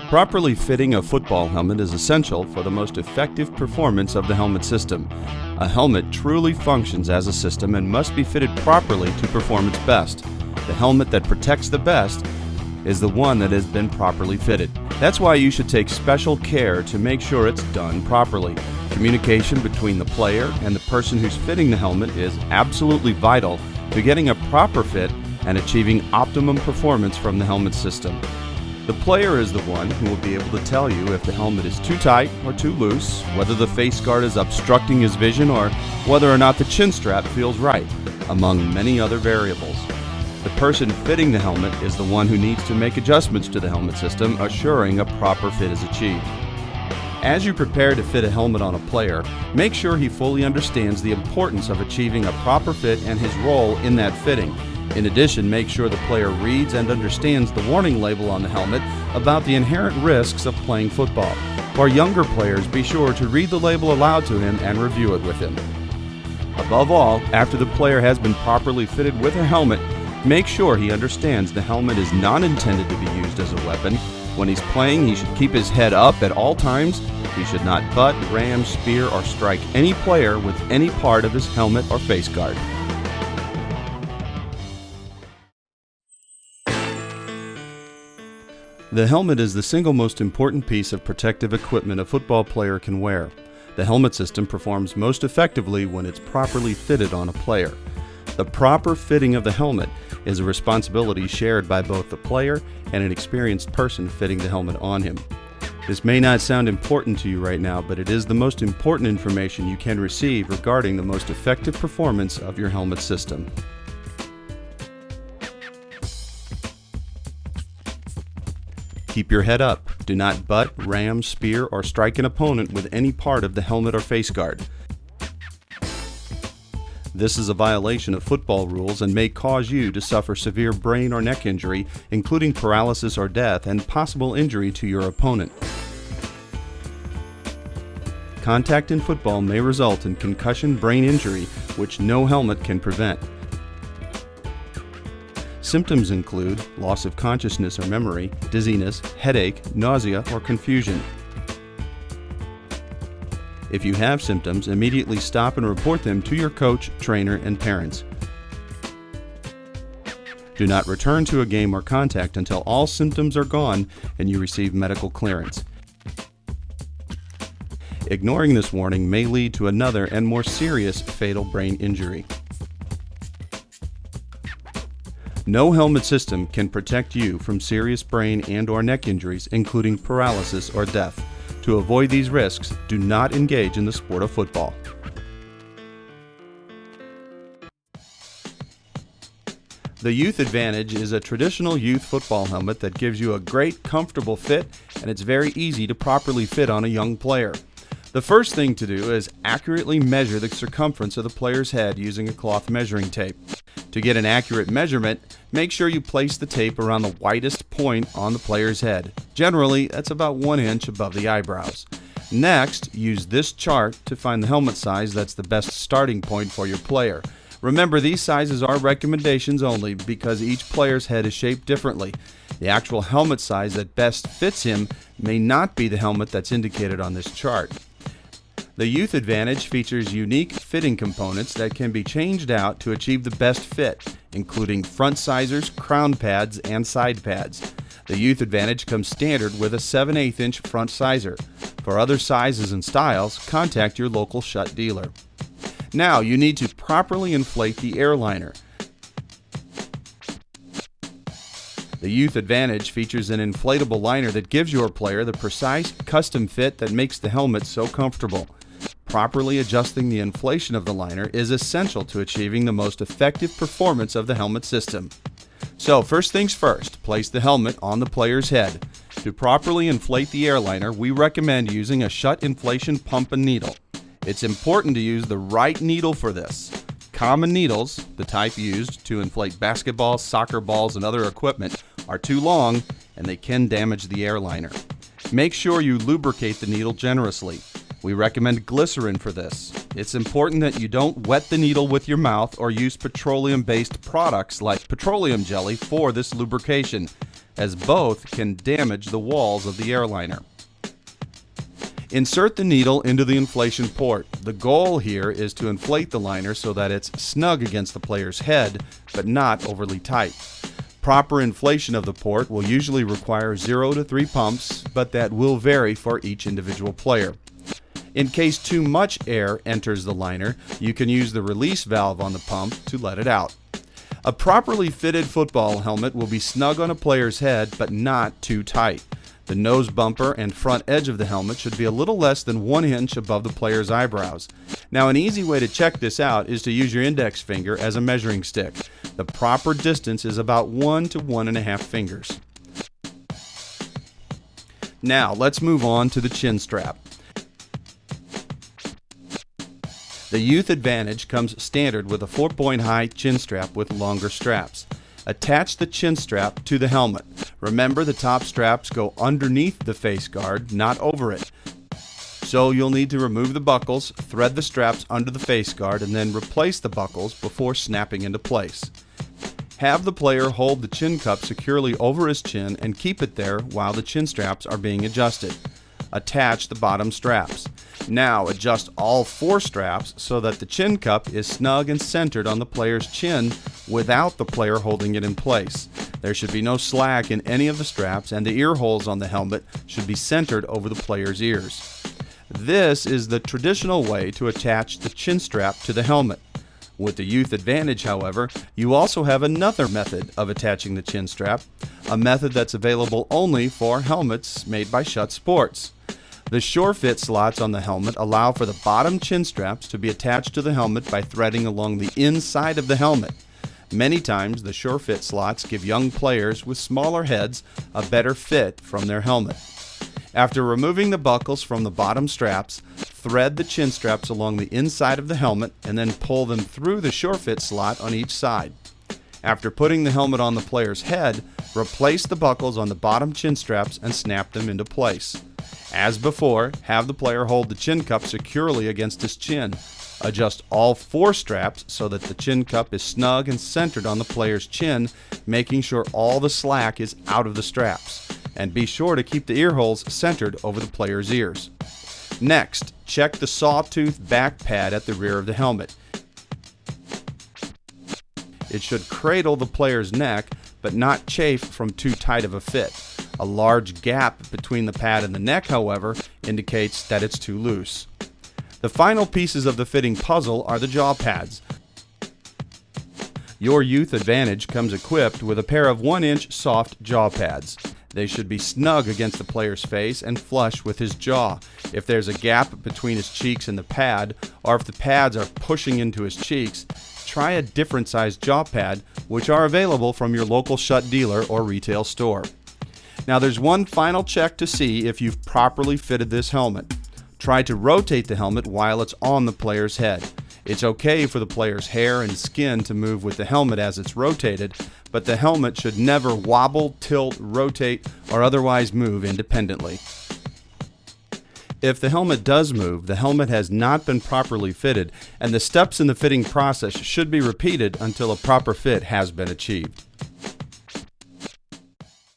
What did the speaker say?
Properly fitting a football helmet is essential for the most effective performance of the helmet system. A helmet truly functions as a system and must be fitted properly to perform its best. The helmet that protects the best is the one that has been properly fitted. That's why you should take special care to make sure it's done properly. Communication between the player and the person who's fitting the helmet is absolutely vital to getting a proper fit and achieving optimum performance from the helmet system. The player is the one who will be able to tell you if the helmet is too tight or too loose, whether the face guard is obstructing his vision, or whether or not the chin strap feels right, among many other variables. The person fitting the helmet is the one who needs to make adjustments to the helmet system, assuring a proper fit is achieved. As you prepare to fit a helmet on a player, make sure he fully understands the importance of achieving a proper fit and his role in that fitting. In addition, make sure the player reads and understands the warning label on the helmet about the inherent risks of playing football. For younger players, be sure to read the label aloud to him and review it with him. Above all, after the player has been properly fitted with a helmet, make sure he understands the helmet is not intended to be used as a weapon. When he's playing, he should keep his head up at all times. He should not butt, ram, spear, or strike any player with any part of his helmet or face guard. The helmet is the single most important piece of protective equipment a football player can wear. The helmet system performs most effectively when it's properly fitted on a player. The proper fitting of the helmet is a responsibility shared by both the player and an experienced person fitting the helmet on him. This may not sound important to you right now, but it is the most important information you can receive regarding the most effective performance of your helmet system. Keep your head up. Do not butt, ram, spear, or strike an opponent with any part of the helmet or face guard. This is a violation of football rules and may cause you to suffer severe brain or neck injury, including paralysis or death, and possible injury to your opponent. Contact in football may result in concussion brain injury, which no helmet can prevent. Symptoms include loss of consciousness or memory, dizziness, headache, nausea, or confusion. If you have symptoms, immediately stop and report them to your coach, trainer, and parents. Do not return to a game or contact until all symptoms are gone and you receive medical clearance. Ignoring this warning may lead to another and more serious fatal brain injury. No helmet system can protect you from serious brain and/or neck injuries, including paralysis or death. To avoid these risks, do not engage in the sport of football. The Youth Advantage is a traditional youth football helmet that gives you a great, comfortable fit, and it's very easy to properly fit on a young player. The first thing to do is accurately measure the circumference of the player's head using a cloth measuring tape. To get an accurate measurement, make sure you place the tape around the widest point on the player's head. Generally, that's about 1 inch above the eyebrows. Next, use this chart to find the helmet size that's the best starting point for your player. Remember, these sizes are recommendations only because each player's head is shaped differently. The actual helmet size that best fits him may not be the helmet that's indicated on this chart. The Youth Advantage features unique fitting components that can be changed out to achieve the best fit, including front sizers, crown pads, and side pads. The Youth Advantage comes standard with a 7/8 inch front sizer. For other sizes and styles, contact your local Schutt dealer. Now, you need to properly inflate the airliner. The Youth Advantage features an inflatable liner that gives your player the precise, custom fit that makes the helmet so comfortable. Properly adjusting the inflation of the liner is essential to achieving the most effective performance of the helmet system. So, first things first, place the helmet on the player's head. To properly inflate the airliner, we recommend using a Schutt inflation pump and needle. It's important to use the right needle for this. Common needles, the type used to inflate basketballs, soccer balls, and other equipment, are too long and they can damage the airliner. Make sure you lubricate the needle generously. We recommend glycerin for this. It's important that you don't wet the needle with your mouth or use petroleum-based products like petroleum jelly for this lubrication. as both can damage the walls of the airliner. Insert the needle into the inflation port. The goal here is to inflate the liner so that it's snug against the player's head, but not overly tight. Proper inflation of the port will usually require 0 to 3 pumps, but that will vary for each individual player. In case too much air enters the liner, you can use the release valve on the pump to let it out. A properly fitted football helmet will be snug on a player's head, but not too tight. The nose bumper and front edge of the helmet should be a little less than 1 inch above the player's eyebrows. Now, an easy way to check this out is to use your index finger as a measuring stick. The proper distance is about 1 to 1.5 fingers. Now, let's move on to the chin strap. The Youth Advantage comes standard with a 4-point high chin strap with longer straps. Attach the chin strap to the helmet. Remember, the top straps go underneath the face guard, not over it. So you'll need to remove the buckles, thread the straps under the face guard, and then replace the buckles before snapping into place. Have the player hold the chin cup securely over his chin and keep it there while the chin straps are being adjusted. Attach the bottom straps. Now adjust all 4 straps so that the chin cup is snug and centered on the player's chin without the player holding it in place. There should be no slack in any of the straps, and the ear holes on the helmet should be centered over the player's ears. This is the traditional way to attach the chin strap to the helmet. With the Youth Advantage, however, you also have another method of attaching the chin strap, a method that's available only for helmets made by Schutt Sports. The sure fit slots on the helmet allow for the bottom chin straps to be attached to the helmet by threading along the inside of the helmet. Many times, the sure fit slots give young players with smaller heads a better fit from their helmet. After removing the buckles from the bottom straps, thread the chin straps along the inside of the helmet and then pull them through the sure fit slot on each side. After putting the helmet on the player's head, replace the buckles on the bottom chin straps and snap them into place. As before, have the player hold the chin cup securely against his chin. Adjust all 4 straps so that the chin cup is snug and centered on the player's chin, making sure all the slack is out of the straps. And be sure to keep the ear holes centered over the player's ears. Next, check the sawtooth back pad at the rear of the helmet. It should cradle the player's neck, but not chafe from too tight of a fit. A large gap between the pad and the neck, however, indicates that it's too loose. The final pieces of the fitting puzzle are the jaw pads. Your Youth Advantage comes equipped with a pair of 1-inch soft jaw pads. They should be snug against the player's face and flush with his jaw. If there's a gap between his cheeks and the pad, or if the pads are pushing into his cheeks, try a different size jaw pad, which are available from your local Schutt dealer or retail store. Now, there's one final check to see if you've properly fitted this helmet. Try to rotate the helmet while it's on the player's head. It's okay for the player's hair and skin to move with the helmet as it's rotated, but the helmet should never wobble, tilt, rotate, or otherwise move independently. If the helmet does move, the helmet has not been properly fitted, and the steps in the fitting process should be repeated until a proper fit has been achieved.